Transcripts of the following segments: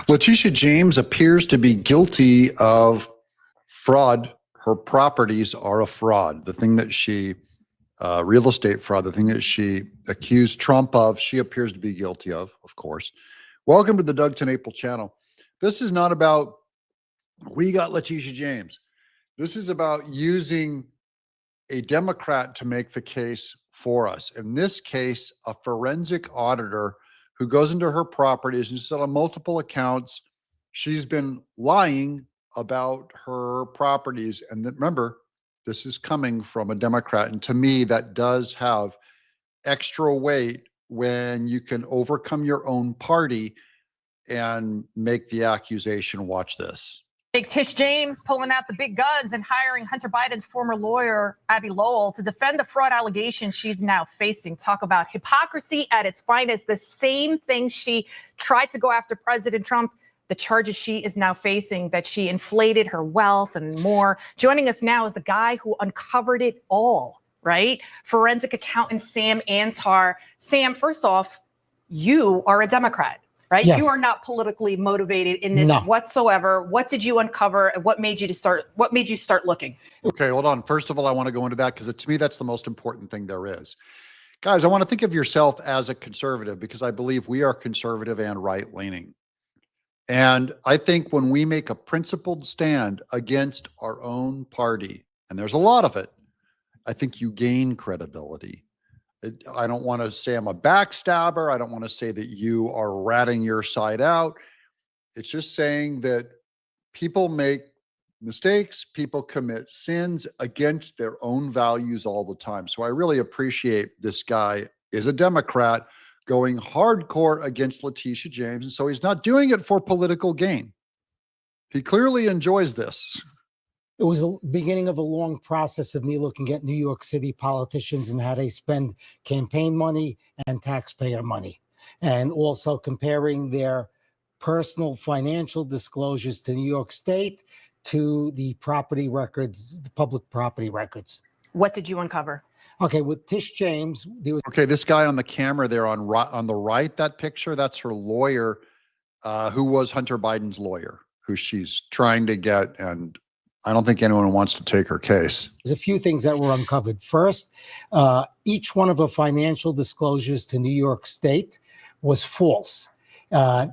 Letitia James appears to be guilty of fraud. Her properties are a fraud. The thing that she, real estate fraud, the thing that she accused Trump of, she appears to be guilty of course. Welcome to the Doug TenNapel channel. This is not about, we got Letitia James. This is about using a Democrat to make the case for us. In this case, a forensic auditor who goes into her properties and said on multiple accounts, she's been lying about her properties. And remember, this is coming from a Democrat. And to me, that does have extra weight when you can overcome your own party and make the accusation. Watch this. Big Tish James pulling out the big guns and hiring Hunter Biden's former lawyer, Abby Lowell, to defend the fraud allegations she's now facing. Talk about hypocrisy at its finest. The same thing she tried to go after President Trump, the charges she is now facing, that she inflated her wealth and more. Joining us now is the guy who uncovered it all, right? Forensic accountant Sam Antar. Sam, first off, you are a Democrat. Right? Yes. You are not politically motivated in this whatsoever. What did you uncover? What made you start looking? Okay, hold on. First of all, I want to go into that because to me, that's the most important thing there is. Guys, I want to think of yourself as a conservative because I believe we are conservative and right-leaning. And I think when we make a principled stand against our own party, and there's a lot of it, I think you gain credibility. I don't want to say I'm a backstabber. I don't want to say that you are ratting your side out. It's just saying that people make mistakes, people commit sins against their own values all the time. So I really appreciate this guy is a Democrat going hardcore against Letitia James. And so he's not doing it for political gain. He clearly enjoys this. It was the beginning of a long process of me looking at New York City politicians and how they spend campaign money and taxpayer money, and also comparing their personal financial disclosures to New York State to the property records, the public property records. What did you uncover? Okay, with Tish James, there was this guy on the camera there on the right, that picture, that's her lawyer, who was Hunter Biden's lawyer, who she's trying to get, and I don't think anyone wants to take her case. There's a few things that were uncovered. First, each one of her financial disclosures to New York State was false.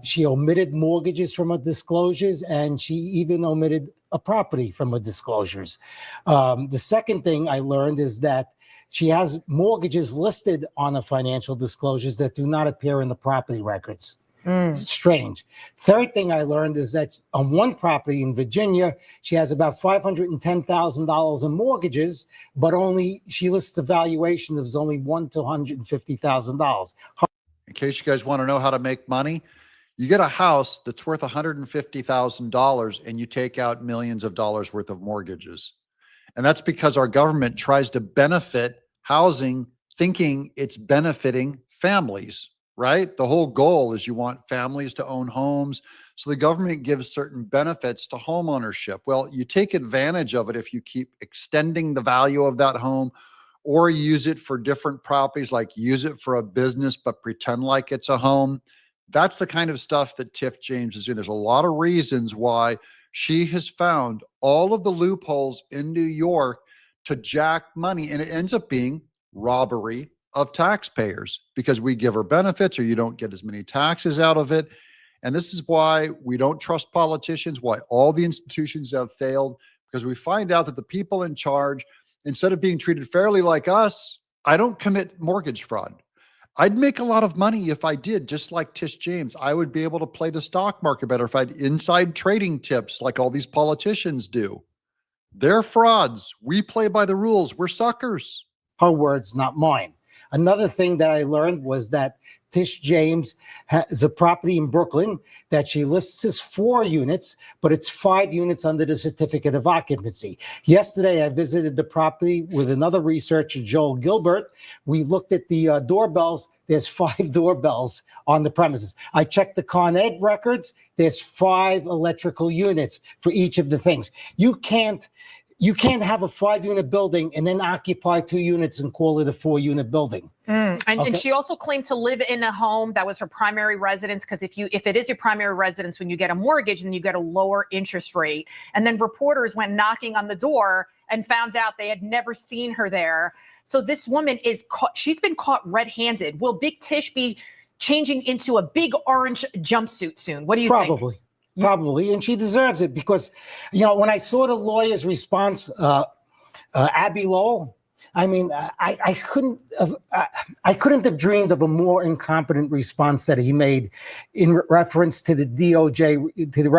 She omitted mortgages from her disclosures, and she even omitted a property from her disclosures. The second thing I learned is that she has mortgages listed on her financial disclosures that do not appear in the property records. It's strange. Third thing I learned is that on one property in Virginia, she has about $510,000 in mortgages, but she lists the valuation of only $100,000 to $150,000. In case you guys want to know how to make money, you get a house that's worth $150,000 and you take out millions of dollars worth of mortgages. And that's because our government tries to benefit housing, thinking it's benefiting families. Right? The whole goal is you want families to own homes. So the government gives certain benefits to home ownership. Well, you take advantage of it if you keep extending the value of that home, or use it for different properties, like use it for a business, but pretend like it's a home. That's the kind of stuff that Tiff James is doing. There's a lot of reasons why she has found all of the loopholes in New York to jack money, and it ends up being robbery of taxpayers because we give her benefits or you don't get as many taxes out of it. And this is why we don't trust politicians, why all the institutions have failed, because we find out that the people in charge, instead of being treated fairly like us, I don't commit mortgage fraud. I'd make a lot of money if I did, just like Tish James. I would be able to play the stock market better if I had inside trading tips like all these politicians do. They're frauds. We play by the rules. We're suckers. Her words, not mine. Another thing that I learned was that Tish James has a property in Brooklyn that she lists as 4 units, but it's 5 units under the certificate of occupancy. Yesterday, I visited the property with another researcher, Joel Gilbert. We looked at the doorbells. There's 5 doorbells on the premises. I checked the Con Ed records. There's 5 electrical units for each of the things. You can't You can't have a 5-unit building and then occupy 2 units and call it a 4-unit building. And she also claimed to live in a home that was her primary residence, because if it is your primary residence, when you get a mortgage, then you get a lower interest rate. And then reporters went knocking on the door and found out they had never seen her there. So this woman is caught, she's been caught red-handed. Will Big Tish be changing into a big orange jumpsuit soon? What do you think? Probably, and she deserves it, because, when I saw the lawyer's response, Abby Lowell, I mean, I couldn't have dreamed of a more incompetent response that he made in reference to the DOJ, to the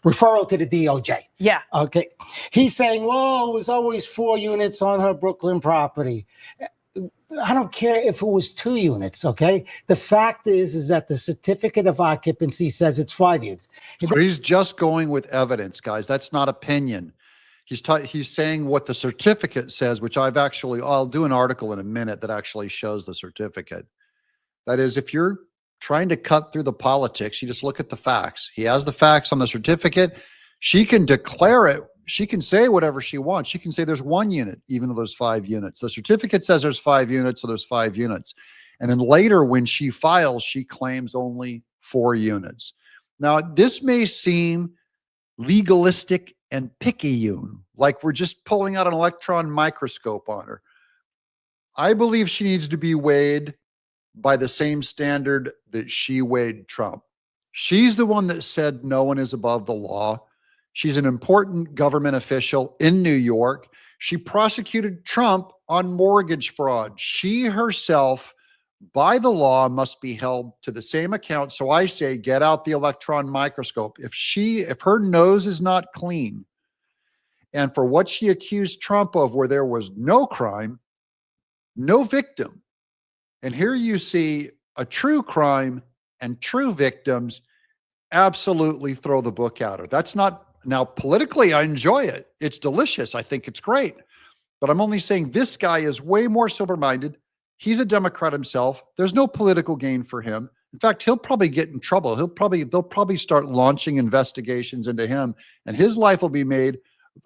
referral to the DOJ. Yeah. Okay. He's saying, well, it was always 4 units on her Brooklyn property. I don't care if it was 2 units, okay? The fact is that the certificate of occupancy says it's 5 units. So he's just going with evidence, guys. That's not opinion. He's saying what the certificate says, which I'll do an article in a minute that actually shows the certificate. That is, if you're trying to cut through the politics, you just look at the facts. He has the facts on the certificate. She can declare it. She can say whatever she wants. She can say there's 1 unit, even though there's 5 units. The certificate says there's 5 units, so there's 5 units. And then later when she files, she claims only 4 units. Now, this may seem legalistic and picayune, like we're just pulling out an electron microscope on her. I believe she needs to be weighed by the same standard that she weighed Trump. She's the one that said no one is above the law. She's an important government official in New York. She prosecuted Trump on mortgage fraud. She herself, by the law, must be held to the same account. So I say, get out the electron microscope. If her nose is not clean, and for what she accused Trump of, where there was no crime, no victim, and here you see a true crime and true victims, absolutely throw the book at her. That's not. Now, politically, I enjoy it. It's delicious. I think it's great. But I'm only saying this guy is way more sober-minded. He's a Democrat himself. There's no political gain for him. In fact, he'll probably get in trouble. They'll probably start launching investigations into him, and his life will be made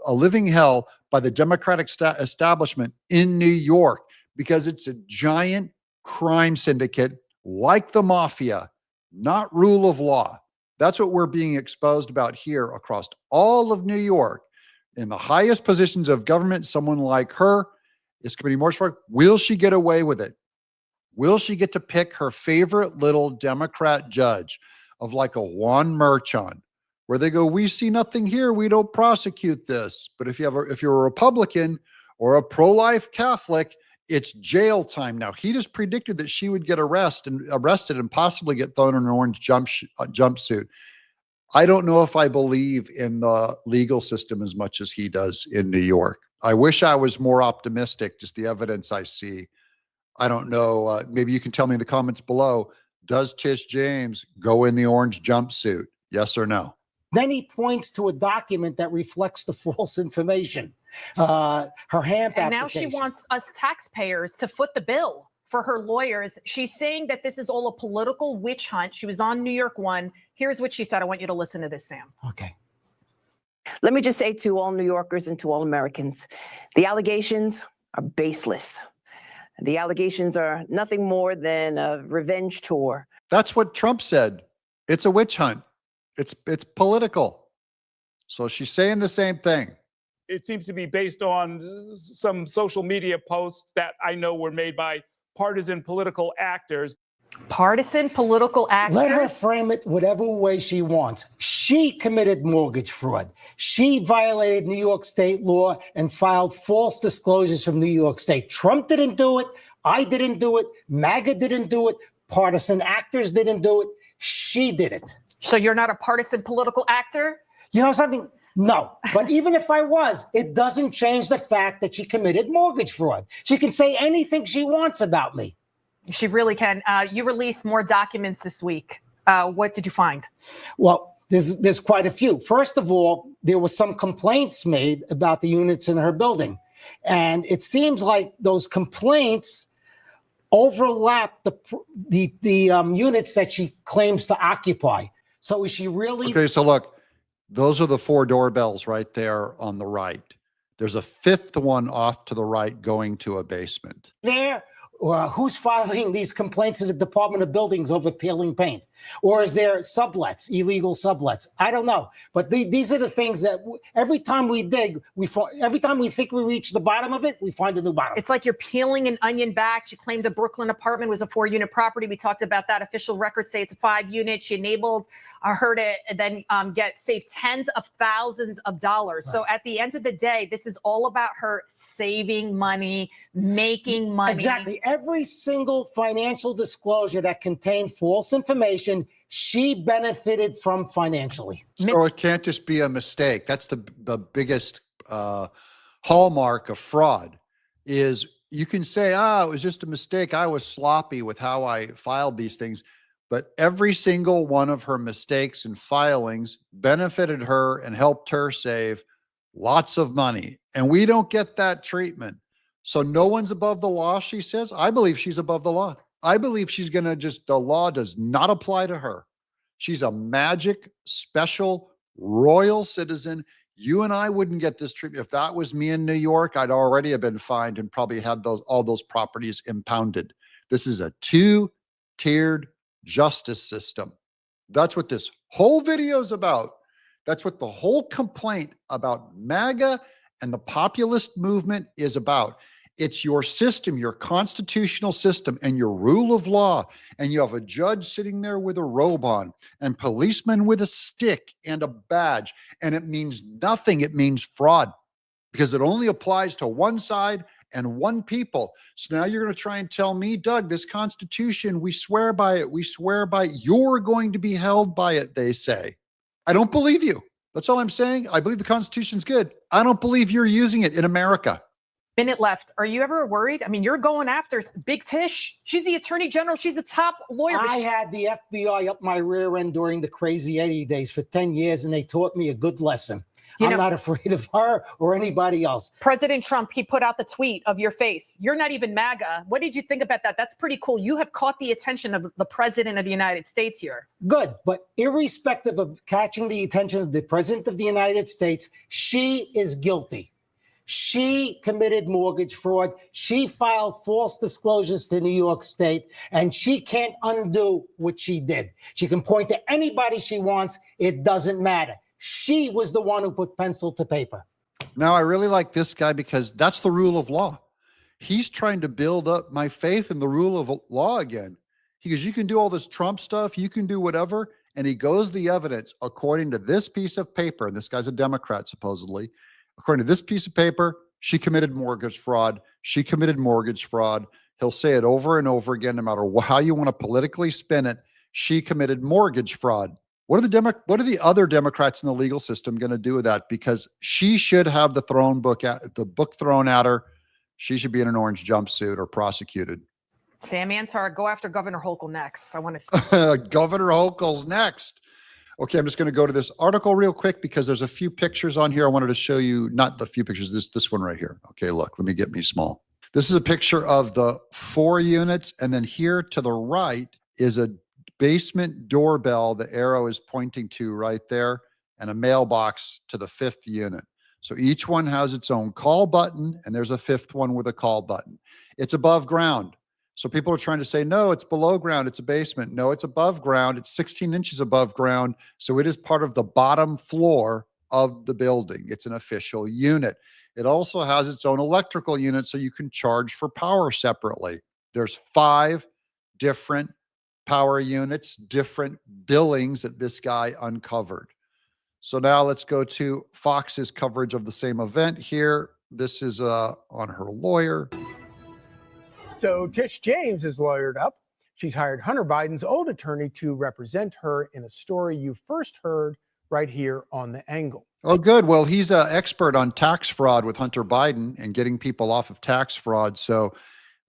a living hell by the Democratic establishment in New York, because it's a giant crime syndicate like the mafia, not rule of law. That's what we're being exposed about here across all of New York. In the highest positions of government, someone like her is committing more fraud. Will she get away with it? Will she get to pick her favorite little Democrat judge of like a Juan Merchan, where they go, we see nothing here, we don't prosecute this. But if you're a Republican or a pro-life Catholic, it's jail time. Now, he just predicted that she would get arrested and possibly get thrown in an orange jumpsuit. I don't know if I believe in the legal system as much as he does in New York. I wish I was more optimistic, just the evidence I see. I don't know. Maybe you can tell me in the comments below, does Tish James go in the orange jumpsuit? Yes or no? Then he points to a document that reflects the false information, her HAMP application. And now she wants us taxpayers to foot the bill for her lawyers. She's saying that this is all a political witch hunt. She was on New York One. Here's what she said. I want you to listen to this, Sam. Okay. Let me just say to all New Yorkers and to all Americans, the allegations are baseless. The allegations are nothing more than a revenge tour. That's what Trump said. It's a witch hunt. It's political. So she's saying the same thing. It seems to be based on some social media posts that I know were made by partisan political actors. Partisan political actors? Let her frame it whatever way she wants. She committed mortgage fraud. She violated New York state law and filed false disclosures from New York state. Trump didn't do it. I didn't do it. MAGA didn't do it. Partisan actors didn't do it. She did it. So you're not a partisan political actor? You know something? No. But even if I was, it doesn't change the fact that she committed mortgage fraud. She can say anything she wants about me. She really can. You released more documents this week. What did you find? Well, there's quite a few. First of all, there were some complaints made about the units in her building. And it seems like those complaints overlap the units that she claims to occupy. So is she really? Okay, so look, Those are the 4 doorbells right there on the right. There's a 5th one off to the right going to a basement. There, who's filing these complaints to the Department of Buildings over peeling paint? Or is there sublets, illegal sublets? I don't know. But these are the things that every time we dig, every time we think we reach the bottom of it, we find a new bottom. It's like you're peeling an onion back. She claimed a Brooklyn apartment was a 4-unit property. We talked about that. Official records say it's a 5-unit. She enabled her to then save tens of thousands of dollars. Right. So at the end of the day, this is all about her saving money, making money. Exactly. Every single financial disclosure that contained false information, she benefited from financially. So it can't just be a mistake. That's the biggest hallmark of fraud is you can say, it was just a mistake. I was sloppy with how I filed these things. But every single one of her mistakes and filings benefited her and helped her save lots of money. And we don't get that treatment. So no one's above the law, she says. I believe she's above the law. I believe she's going to the law does not apply to her. She's a magic, special, royal citizen. You and I wouldn't get this treatment. If that was me in New York, I'd already have been fined and probably had all those properties impounded. This is a 2-tiered justice system. That's what this whole video is about. That's what the whole complaint about MAGA and the populist movement is about. It's your system, your constitutional system, and your rule of law. And you have a judge sitting there with a robe on and policemen with a stick and a badge. And it means nothing. It means fraud because it only applies to one side and one people. So now you're going to try and tell me, Doug, this Constitution, we swear by it. We swear by it. You're going to be held by it, they say. I don't believe you. That's all I'm saying. I believe the Constitution's good. I don't believe you're using it in America. Minute left. Are you ever worried? I mean, you're going after Big Tish. She's the attorney general. She's a top lawyer. I had the FBI up my rear end during the crazy 80 days for 10 years, and they taught me a good lesson. I'm not afraid of her or anybody else. President Trump, he put out the tweet of your face. You're not even MAGA. What did you think about that? That's pretty cool. You have caught the attention of the president of the United States here. Good. But irrespective of catching the attention of the president of the United States, she is guilty. She committed mortgage fraud. She filed false disclosures to New York State, and she can't undo what she did. She can point to anybody she wants. It doesn't matter. She was the one who put pencil to paper. Now, I really like this guy because that's the rule of law. He's trying to build up my faith in the rule of law again. He goes, you can do all this Trump stuff. You can do whatever. And he goes the evidence according to this piece of paper. And this guy's a Democrat, supposedly. According to this piece of paper, she committed mortgage fraud. She committed mortgage fraud. He'll say it over and over again, no matter how you want to politically spin it. She committed mortgage fraud. What are the other Democrats in the legal system going to do with that? Because she should have the book thrown at her. She should be in an orange jumpsuit or prosecuted. Sam Antar, go after Governor Hochul next. I want to see. Governor Hochul's next. Okay, I'm just going to go to this article real quick because there's a few pictures on here. I wanted to show you, not the few pictures, this one right here. Okay, look, let me get me small. This is a picture of the 4 units. And then here to the right is a basement doorbell. The arrow is pointing to right there, and a mailbox to the 5th unit. So each one has its own call button, and there's a 5th one with a call button. It's above ground. So people are trying to say, no, it's below ground. It's a basement. No, it's above ground. It's 16 inches above ground. So it is part of the bottom floor of the building. It's an official unit. It also has its own electrical unit, so you can charge for power separately. There's 5 different power units, different billings that this guy uncovered. So now let's go to Fox's coverage of the same event here. This is on her lawyer. So Tish James is lawyered up. She's hired Hunter Biden's old attorney to represent her in a story you first heard right here on The Angle. Oh, good. Well, he's an expert on tax fraud with Hunter Biden and getting people off of tax fraud. So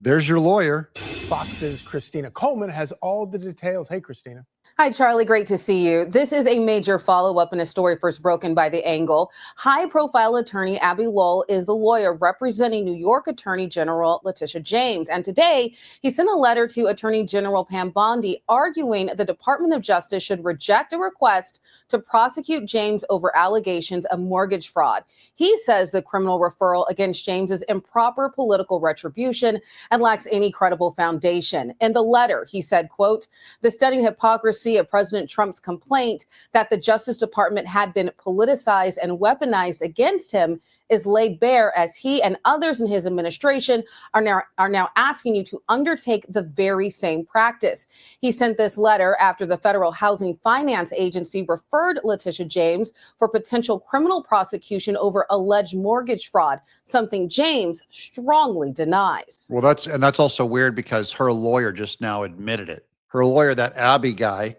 there's your lawyer. Fox's Christina Coleman has all the details. Hey, Christina. Hi, Charlie. Great to see you. This is a major follow-up in a story first broken by The Angle. High-profile attorney Abby Lowell is the lawyer representing New York Attorney General Letitia James. And today, he sent a letter to Attorney General Pam Bondi arguing the Department of Justice should reject a request to prosecute James over allegations of mortgage fraud. He says the criminal referral against James is improper political retribution and lacks any credible foundation. In the letter, he said, quote, "The stunning hypocrisy of President Trump's complaint that the Justice Department had been politicized and weaponized against him is laid bare as he and others in his administration are now asking you to undertake the very same practice." He sent this letter after the Federal Housing Finance Agency referred Letitia James for potential criminal prosecution over alleged mortgage fraud, something James strongly denies. Well, that's also weird because her lawyer just now admitted it. Her lawyer, that Abby guy,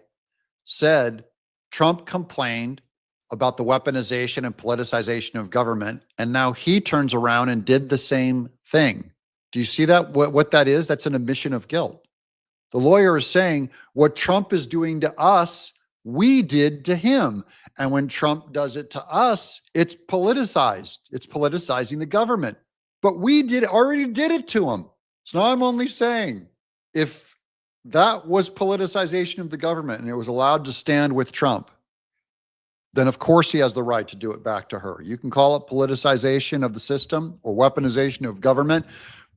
said Trump complained about the weaponization and politicization of government, and now he turns around and did the same thing. Do you see that? What that is? That's an admission of guilt. The lawyer is saying what Trump is doing to us, we did to him. And when Trump does it to us, it's politicized. It's politicizing the government. But we already did it to him. So now I'm only saying if that was politicization of the government and it was allowed to stand with Trump, then of course he has the right to do it back to her. You can call it politicization of the system or weaponization of government.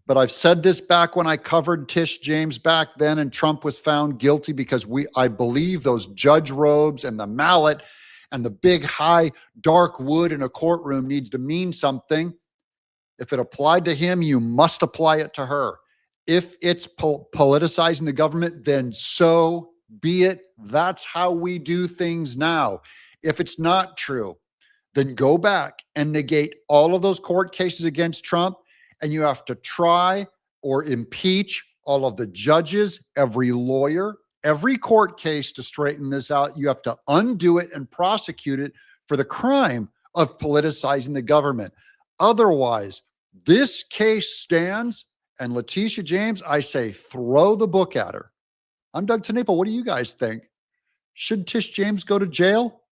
But I've said this back when I covered Tish James back then, and Trump was found guilty because I believe those judge robes and the mallet and the big high dark wood in a courtroom needs to mean something. If it applied to him, you must apply it to her. If it's politicizing the government, then so be it. That's how we do things now. If it's not true, then go back and negate all of those court cases against Trump, and you have to try or impeach all of the judges, every lawyer, every court case to straighten this out. You have to undo it and prosecute it for the crime of politicizing the government. Otherwise, this case stands, and Letitia James, I say, throw the book at her. I'm Doug Tenable. What do you guys think? Should Tish James go to jail?